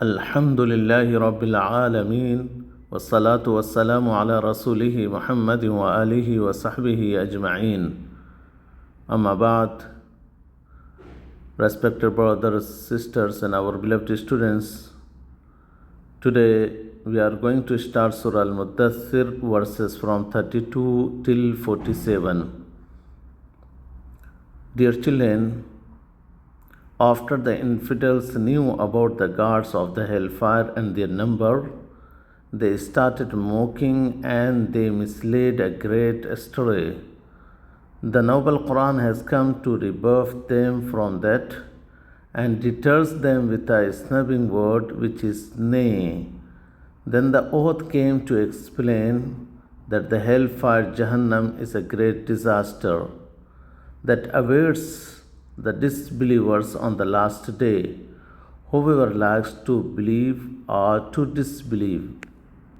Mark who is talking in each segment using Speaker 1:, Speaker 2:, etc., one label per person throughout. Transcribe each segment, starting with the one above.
Speaker 1: الحمد لله رب العالمين والصلاة والسلام على رسوله محمد وآله وصحبه أجمعين. Amma ba'd. Respected brothers, sisters and our beloved students, today we are going to start Surah Al-MUDDATHIR verses from 32 till 47. Dear children, after the infidels knew about the gods of the hellfire and their number, they started mocking and they misled a great astray. The noble Quran has come to rebuff them from that and deters them with a snubbing word which is nay. Then the oath came to explain that the hellfire Jahannam is a great disaster that awaits the disbelievers on the last day. Whoever likes to believe or to disbelieve.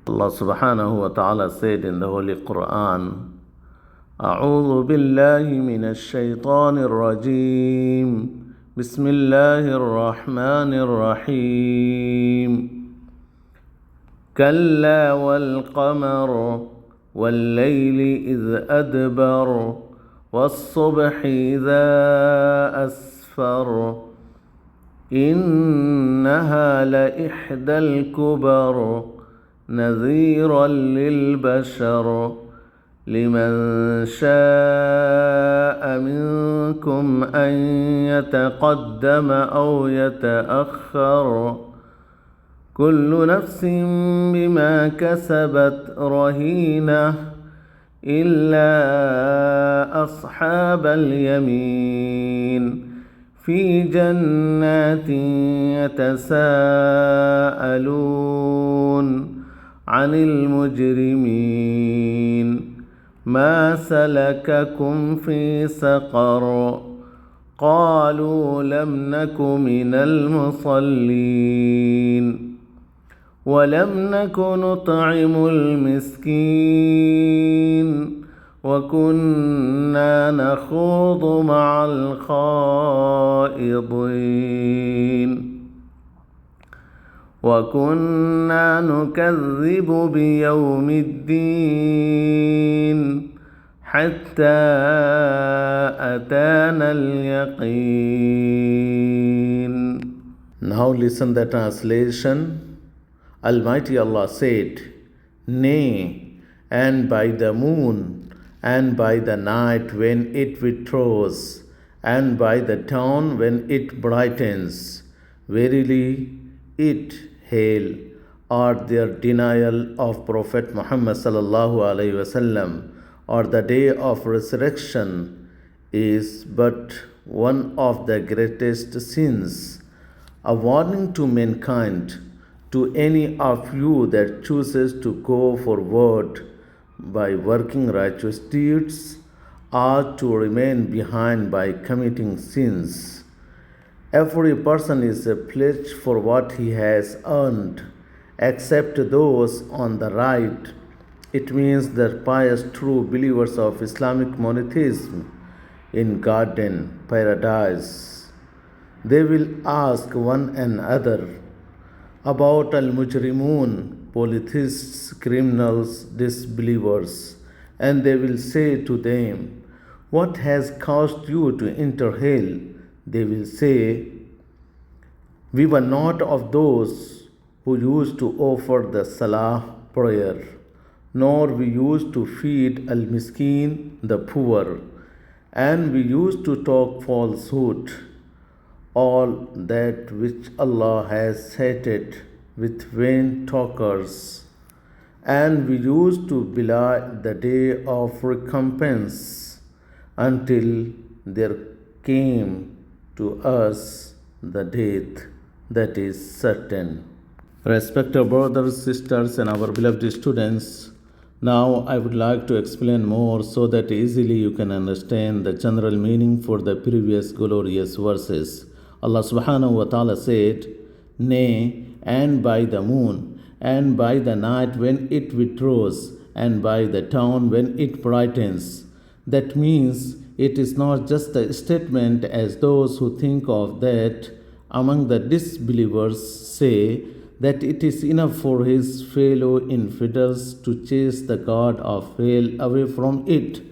Speaker 1: Allah subhanahu wa ta'ala said in the Holy Quran, أعوذ بالله من الشيطان الرجيم بسم الله الرحمن الرحيم كلا والقمر والليل إذ أدبر والصبح إذا أسفر إنها لإحدى الكبر نذيرا للبشر لمن شاء منكم أن يتقدم أو يتأخر كل نفس بما كسبت رهينة إلا أصحاب اليمين في جنات يتساءلون عن المجرمين ما سلككم في سقر قالوا لم نك من المصلين ولم نك نطعم المسكين وكنا نخوض مع الخائضين وكنا نكذب بيوم الدين حتى أتانا اليقين. Now listen the translation. Almighty Allah said, Nay, and by the moon, and by the night when it withdraws, and by the dawn when it brightens, verily it, hail, or their denial of Prophet Muhammad sallallahu alaihi wasallam, or the day of resurrection, is but one of the greatest sins, a warning to mankind, to any of you that chooses to go forward by working righteous deeds or to remain behind by committing sins. Every person is pledged for what he has earned, except those on the right. It means the pious true believers of Islamic monotheism in garden paradise. They will ask one another about al-mujrimun, polytheists, criminals, disbelievers, and they will say to them, what has caused you to enter hell? They will say, we were not of those who used to offer the salah prayer, nor we used to feed al-miskin, the poor, and we used to talk falsehood. All that which Allah has hated with vain talkers, and we used to belie the day of recompense until there came to us the death that is certain. Respected brothers, sisters, and our beloved students, now I would like to explain more so that easily you can understand the general meaning for the previous glorious verses. Allah subhanahu wa ta'ala said, Nay, and by the moon, and by the night when it withdraws, and by the dawn when it brightens. That means it is not just a statement as those who think of that among the disbelievers say that it is enough for his fellow infidels to chase the god of hell away from it.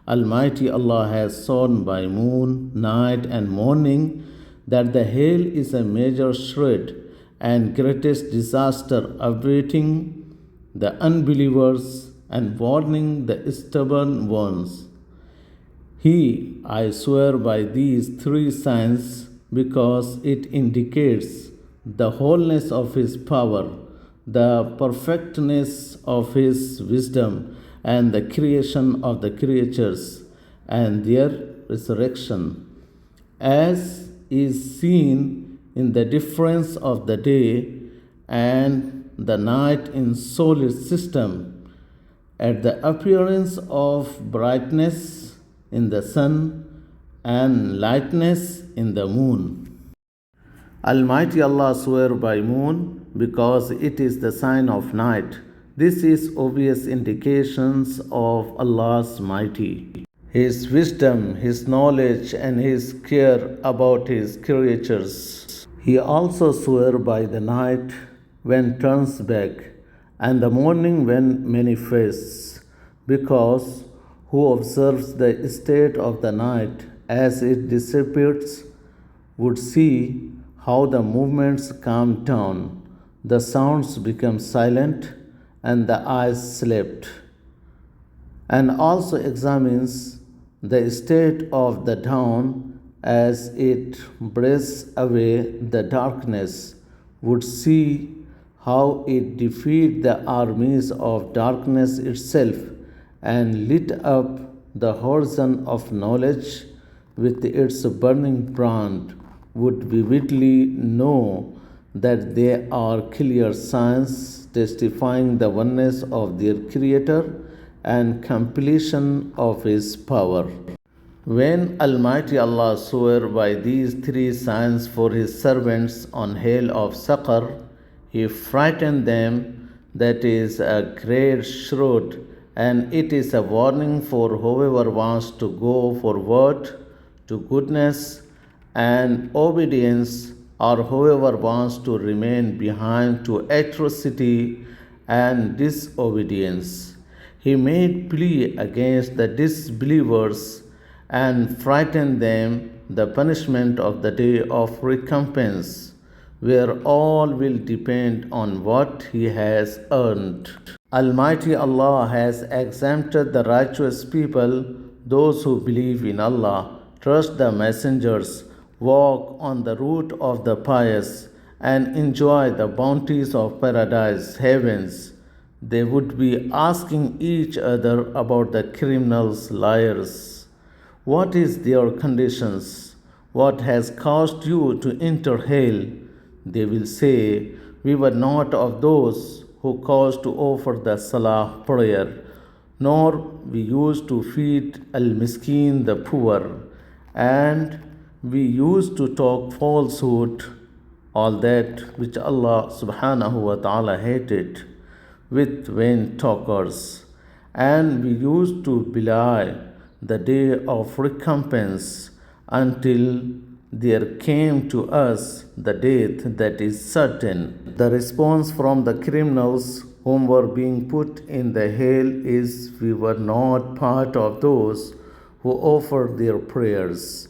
Speaker 1: Almighty Allah has shown by moon, night, and morning that the hell is a major shred and greatest disaster awaiting the unbelievers and warning the stubborn ones. I swear by these three signs because it indicates the wholeness of His power, the perfectness of His wisdom, and the creation of the creatures and their resurrection, as is seen in the difference of the day and the night in solar system, at the appearance of brightness in the sun and lightness in the moon. Almighty Allah swear by moon because it is the sign of night. This is obvious indications of Allah's mighty, His wisdom, His knowledge, and His care about His creatures. He also swear by the night when turns back and the morning when manifests, because who observes the state of the night as it dissipates would see how the movements calm down, the sounds become silent, and the eyes slept, and also examines the state of the dawn as it breathes away the darkness, would see how it defeated the armies of darkness itself and lit up the horizon of knowledge with its burning brand, would vividly know that they are clear signs testifying the oneness of their Creator and completion of His power. When Almighty Allah swore by these three signs for His servants on hail of Saqar, He frightened them. That is a great shroud, and it is a warning for whoever wants to go forward to goodness and obedience, or whoever wants to remain behind to atrocity and disobedience. He made plea against the disbelievers and frightened them the punishment of the day of recompense, where all will depend on what he has earned. Almighty Allah has exempted the righteous people, those who believe in Allah, trust the messengers, walk on the route of the pious, and enjoy the bounties of paradise heavens. They would be asking each other about the criminals, liars. What is their conditions? What has caused you to enter hell? They will say, we were not of those who caused to offer the salah prayer, nor we used to feed al-miskin, the poor, and we used to talk falsehood, all that which Allah subhanahu wa ta'ala hated, with vain talkers, and we used to belie the day of recompense until there came to us the death that is certain. The response from the criminals whom were being put in the hell is, we were not part of those who offered their prayers.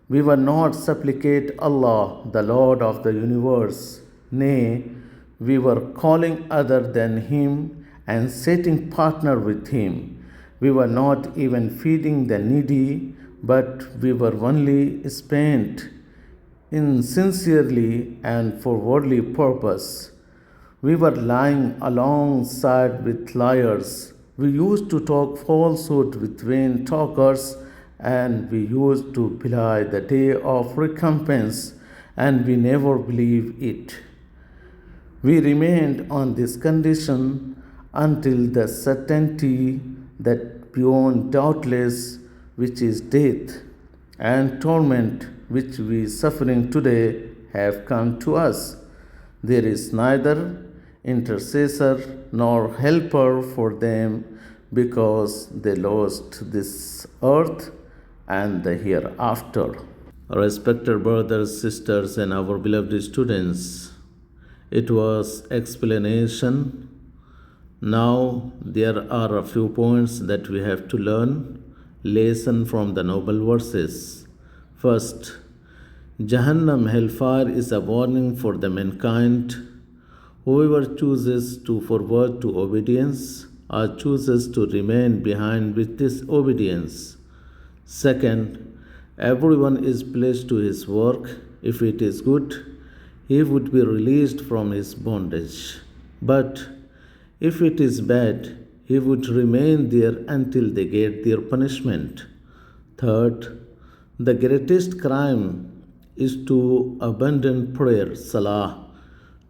Speaker 1: We were not supplicate Allah, the Lord of the universe. Nay, we were calling other than Him and setting partner with Him. We were not even feeding the needy, but we were only spent insincerely and for worldly purpose. We were lying alongside with liars. We used to talk falsehood with vain talkers, and we used to belie the day of recompense, and we never believed it. We remained on this condition until the certainty that beyond doubtless, which is death and torment, which we suffering today, have come to us. There is neither intercessor nor helper for them, because they lost this earth and the hereafter. Respected brothers, sisters, and our beloved students, it was explanation. Now there are a few points that we have to learn. Lesson from the noble verses. First, Jahannam hellfire is a warning for the mankind. Whoever chooses to forward to obedience or chooses to remain behind with disobedience. Second, everyone is placed to his work. If it is good, he would be released from his bondage. But if it is bad, he would remain there until they get their punishment. Third, the greatest crime is to abandon prayer, salah,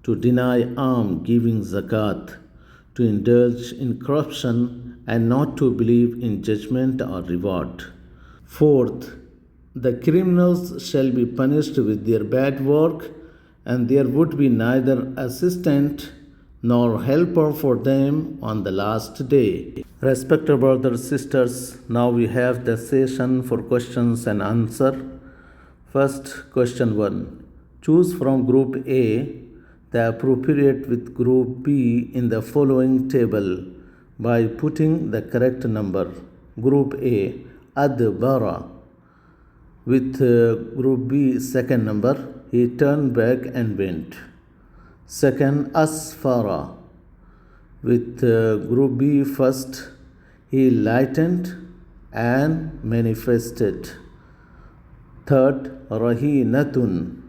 Speaker 1: to deny alms-giving, zakat, to indulge in corruption, and not to believe in judgment or reward. Fourth, the criminals shall be punished with their bad work, and there would be neither assistant nor helper for them on the last day. Respected brothers, sisters, now we have the session for questions and answer. First, question 1. Choose from group A the appropriate with group B in the following table by putting the correct number. Group A, Adbara. With group B second number, he turned back and went. Second, Asfara. With group B first, he lightened and manifested. Third, Rahinatun.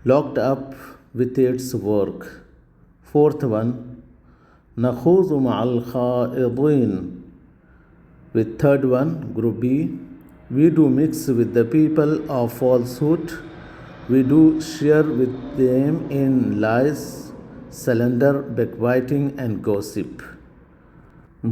Speaker 1: Locked up with its work. Fourth one, Nakhuzu ma'al kha'idin. With third one, group B, we do mix with the people of falsehood. We do share with them in lies, slander, backbiting, and gossip.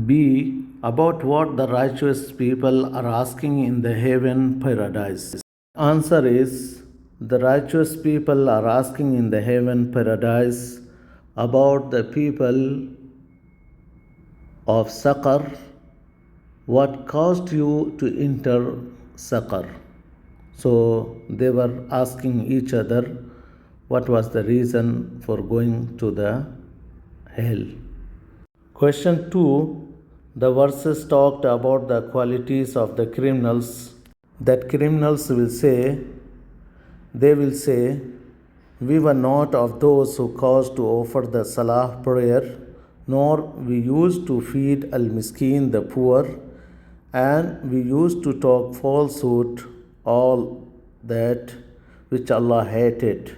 Speaker 1: B. About what the righteous people are asking in the heaven paradise. Answer is, the righteous people are asking in the heaven paradise about the people of Saqar. What caused you to enter Saqar? So they were asking each other what was the reason for going to the hell. Question 2. The verses talked about the qualities of the criminals. That criminals will say, they will say, we were not of those who caused to offer the salah prayer, nor we used to feed al-miskin, the poor, and we used to talk falsehood, all that which Allah hated,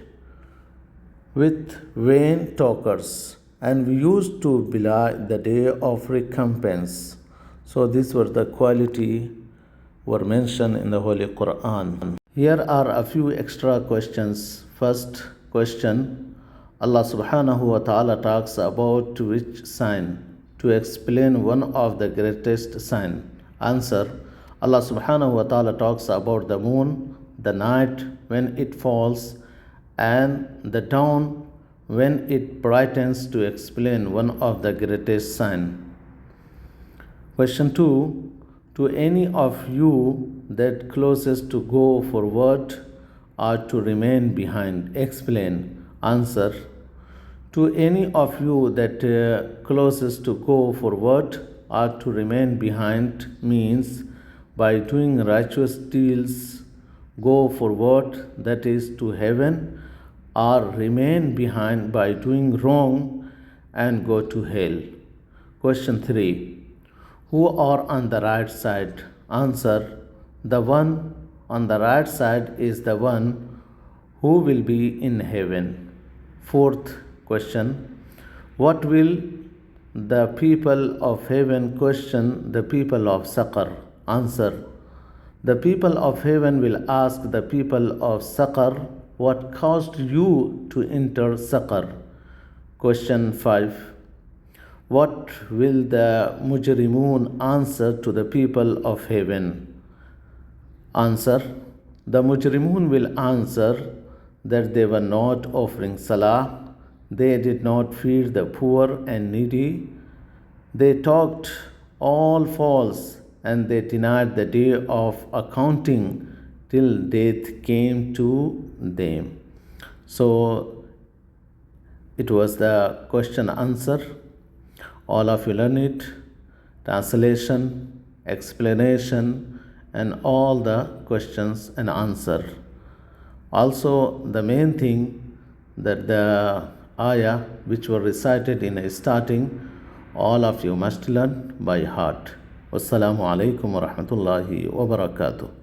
Speaker 1: with vain talkers, and we used to belie the day of recompense. So these were the quality were mentioned in the Holy Quran. Here are a few extra questions. First question, Allah subhanahu wa ta'ala talks about which sign to explain one of the greatest sign. Answer, Allah subhanahu wa ta'ala talks about the moon, the night when it falls, and the dawn when it brightens to explain one of the greatest sign. Question 2. To any of you that closest to go forward or to remain behind, explain. Answer, to any of you that closest to go forward or to remain behind means by doing righteous deeds go forward, that is to heaven, or remain behind by doing wrong and go to hell. Question 3. Who are on the right side? Answer, the one on the right side is the one who will be in heaven. Fourth question, what will the people of heaven question the people of Saqar? Answer, the people of heaven will ask the people of Saqar, what caused you to enter Saqar? Question 5. What will the mujrimun answer to the people of heaven? Answer, the mujrimun will answer that they were not offering salah, they did not feed the poor and needy, they talked all false, and they denied the day of accounting till death came to them. So it was the question answer. All of you learn it, translation, explanation, and all the questions and answer. Also, the main thing that the ayah which were recited in a starting, all of you must learn by heart. Wassalamu alaikum wa rahmatullahi wa barakatuh.